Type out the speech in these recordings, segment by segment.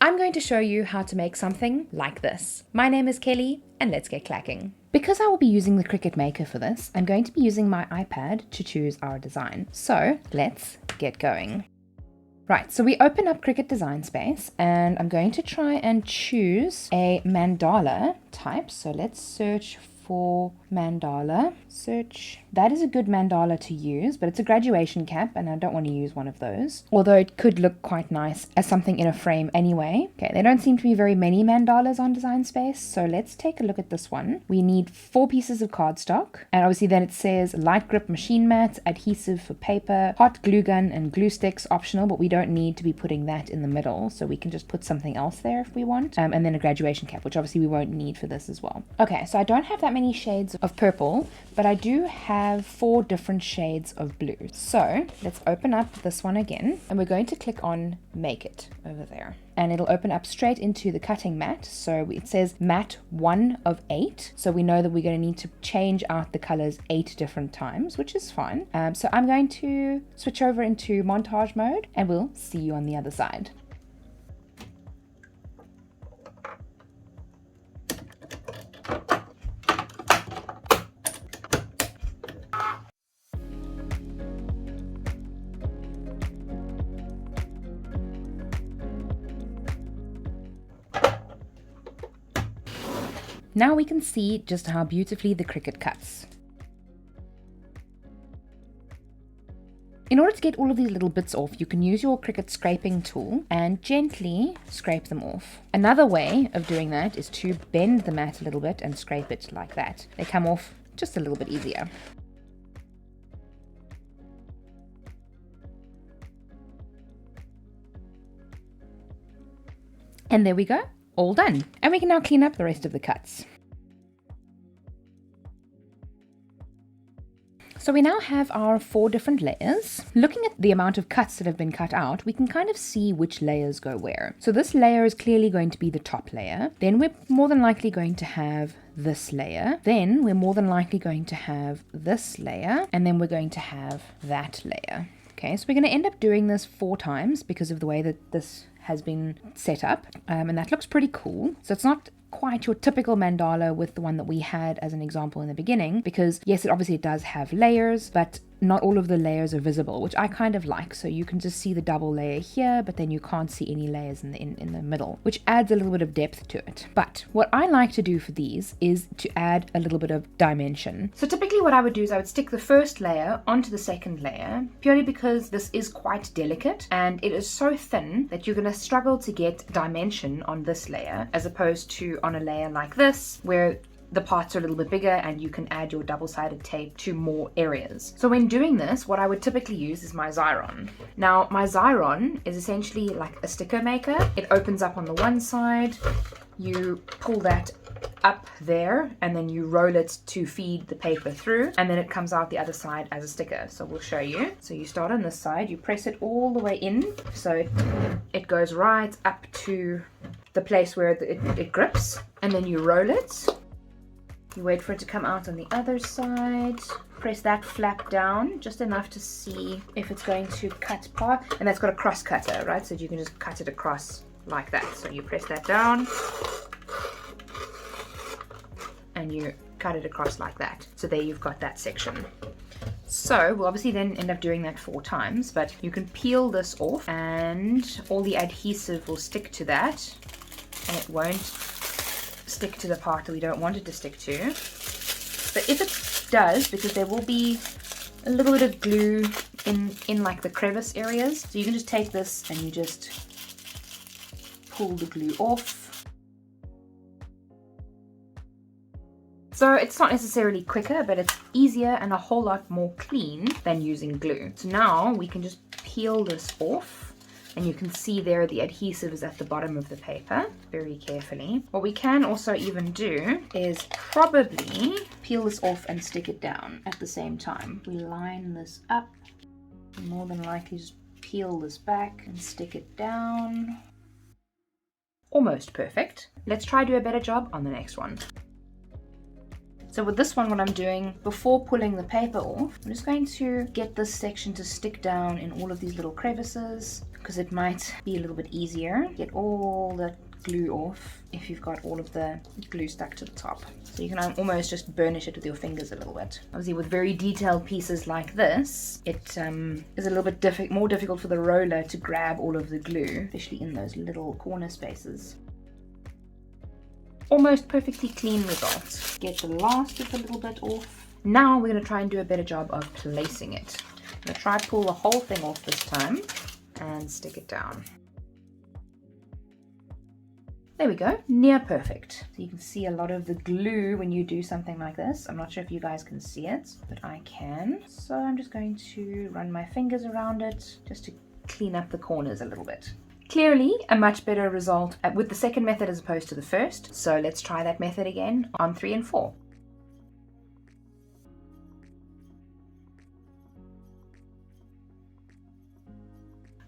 I'm going to show you how to make something like this. My name is Kelly, and let's get clacking. Because I will be using the Cricut Maker for this, I'm going to be using my iPad to choose our design. So let's get going. Right, so we open up Cricut Design Space, and I'm going to try and choose a mandala type. So let's search for mandala. Search. That is a good mandala to use, but it's a graduation cap, and I don't want to use one of those. Although it could look quite nice as something in a frame anyway. Okay, there don't seem to be very many mandalas on Design Space, so let's take a look at this one. We need 4 pieces of cardstock, and obviously then it says light grip machine mat, adhesive for paper, hot glue gun, and glue sticks optional, but we don't need to be putting that in the middle, so we can just put something else there if we want. And then a graduation cap, which obviously we won't need for this as well. Okay, so I don't have that many shades of purple, but I do have 4 different shades of blue. So let's open up this one again, and we're going to click on Make It over there. And it'll open up straight into the cutting mat. So it says mat 1 of 8. So we know that we're going to need to change out the colors 8 different times, which is fine. So I'm going to switch over into montage mode, and we'll see you on the other side. Now we can see just how beautifully the Cricut cuts. In order to get all of these little bits off, you can use your Cricut scraping tool and gently scrape them off. Another way of doing that is to bend the mat a little bit and scrape it like that. They come off just a little bit easier. And there we go. All done. And we can now clean up the rest of the cuts. So we now have our 4 different layers. Looking at the amount of cuts that have been cut out, we can kind of see which layers go where. So this layer is clearly going to be the top layer. Then we're more than likely going to have this layer. Then we're more than likely going to have this layer. And then we're going to have that layer. Okay, so we're going to end up doing this 4 times because of the way that this has been set up, and that looks pretty cool. So it's not quite your typical mandala with the one that we had as an example in the beginning, because yes, it obviously does have layers, but not all of the layers are visible, which I kind of like. So you can just see the double layer here, but then you can't see any layers in the middle, which adds a little bit of depth to it. But what I like to do for these is to add a little bit of dimension. So typically what I would do is I would stick the first layer onto the second layer, purely because this is quite delicate and it is so thin that you're going to struggle to get dimension on this layer, as opposed to on a layer like this, where the parts are a little bit bigger and you can add your double-sided tape to more areas. So when doing this, what I would typically use is my Xyron. Now, my Xyron is essentially like a sticker maker. It opens up on the one side, you pull that up there, and then you roll it to feed the paper through, and then it comes out the other side as a sticker. So we'll show you. So you start on this side, you press it all the way in, so it goes right up to the place where it grips, and then you roll it. You wait for it to come out on the other side. Press that flap down just enough to see if it's going to cut part. And that's got a cross cutter, right? So you can just cut it across like that. So you press that down and you cut it across like that. So there you've got that section. So we'll obviously then end up doing that 4 times, but you can peel this off and all the adhesive will stick to that, and it won't stick to the part that we don't want it to stick to. But if it does, because there will be a little bit of glue in like the crevice areas, so you can just take this and you just pull the glue off. So it's not necessarily quicker, but it's easier and a whole lot more clean than using glue. So now we can just peel this off. And you can see there the adhesive is at the bottom of the paper, very carefully. What we can also even do is probably peel this off and stick it down at the same time. We line this up, more than likely just peel this back and stick it down. Almost perfect. Let's try do a better job on the next one. So with this one, what I'm doing, before pulling the paper off, I'm just going to get this section to stick down in all of these little crevices. because it might be a little bit easier. Get all the glue off if you've got all of the glue stuck to the top. So you can almost just burnish it with your fingers a little bit. Obviously with very detailed pieces like this, it is a little bit more difficult for the roller to grab all of the glue, especially in those little corner spaces. Almost perfectly clean result. Get the last of the little bit off. Now we're going to try and do a better job of placing it. I'm going to try to pull the whole thing off this time and stick it down. There we go, near perfect. So you can see a lot of the glue when you do something like this. I'm not sure if you guys can see it, but I can. So I'm just going to run my fingers around it just to clean up the corners a little bit. Clearly a much better result with the second method as opposed to the first. So let's try that method again on 3 and 4.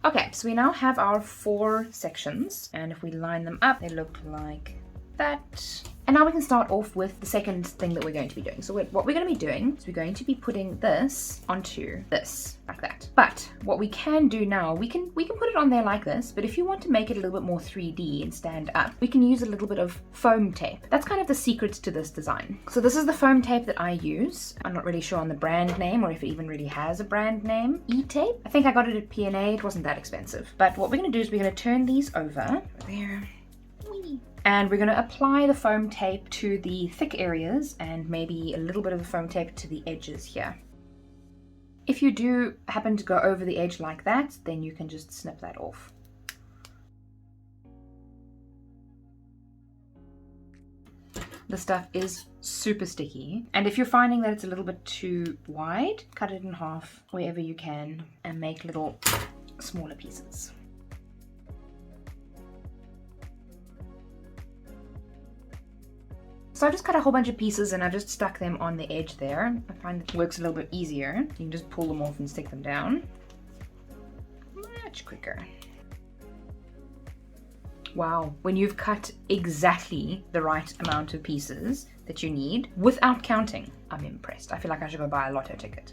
Okay, so we now have our 4 sections, and if we line them up, they look like that. And now we can start off with the second thing that we're going to be doing. So what we're going to be doing is we're going to be putting this onto this, like that. But what we can do now, we can put it on there like this, but if you want to make it a little bit more 3D and stand up, we can use a little bit of foam tape. That's kind of the secret to this design. So this is the foam tape that I use. I'm not really sure on the brand name or if it even really has a brand name. E-tape. I think I got it at P&A. It wasn't that expensive. But what we're going to do is we're going to turn these over. There. And we're going to apply the foam tape to the thick areas and maybe a little bit of the foam tape to the edges here. If you do happen to go over the edge like that, then you can just snip that off. The stuff is super sticky, and if you're finding that it's a little bit too wide, cut it in half wherever you can and make little smaller pieces. So I just cut a whole bunch of pieces and I've just stuck them on the edge there. I find it works a little bit easier. You can just pull them off and stick them down. Much quicker. Wow, when you've cut exactly the right amount of pieces that you need without counting, I'm impressed. I feel like I should go buy a lotto ticket.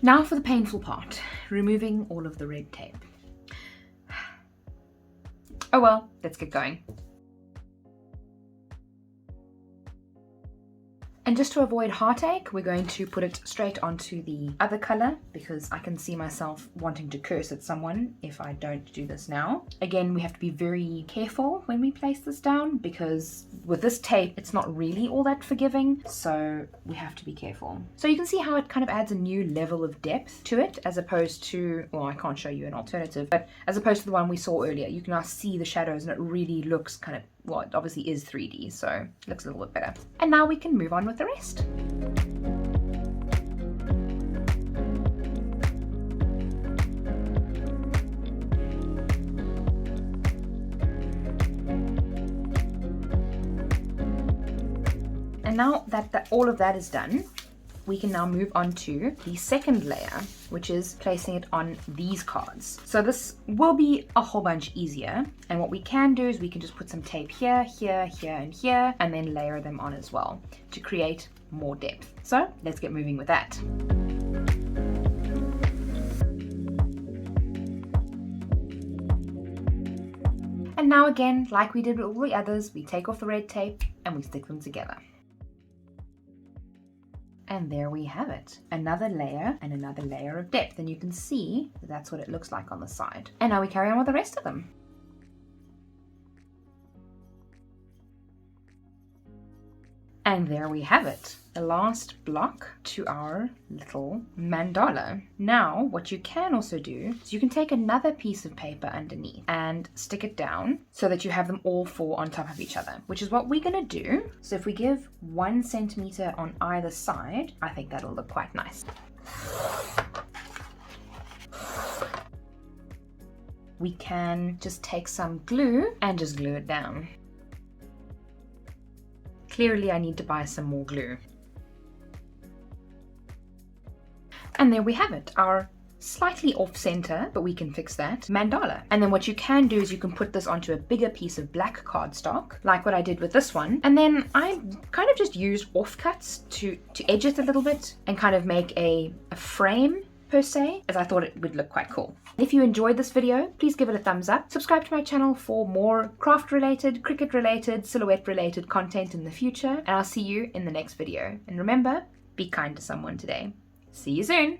Now for the painful part, removing all of the red tape. Oh well, let's get going. And just to avoid heartache, we're going to put it straight onto the other color because I can see myself wanting to curse at someone if I don't do this now. Again, we have to be very careful when we place this down because with this tape, it's not really all that forgiving, so we have to be careful. So you can see how it kind of adds a new level of depth to it as opposed to, well, I can't show you an alternative, but as opposed to the one we saw earlier, you can now see the shadows and it really looks kind of, well, it obviously is 3D, so it looks a little bit better. And now we can move on with the rest. And now that all of that is done, we can now move on to the second layer, which is placing it on these cards. So this will be a whole bunch easier. And what we can do is we can just put some tape here, here, here, and here, and then layer them on as well to create more depth. So let's get moving with that. And now again, like we did with all the others, we take off the red tape and we stick them together. And there we have it. Another layer and another layer of depth. And you can see that's what it looks like on the side. And now we carry on with the rest of them. And there we have it. The last block to our little mandala. Now, what you can also do is you can take another piece of paper underneath and stick it down so that you have them all 4 on top of each other, which is what we're gonna do. So if we give 1 centimeter on either side, I think that'll look quite nice. We can just take some glue and just glue it down. Clearly, I need to buy some more glue. And there we have it, our slightly off center, but we can fix that, mandala. And then what you can do is you can put this onto a bigger piece of black cardstock, like what I did with this one. And then I kind of just used offcuts to edge it a little bit and kind of make a frame per se, as I thought it would look quite cool. If you enjoyed this video, please give it a thumbs up. Subscribe to my channel for more craft related, Cricut related, silhouette related content in the future, and I'll see you in the next video. And remember, be kind to someone today. See you soon.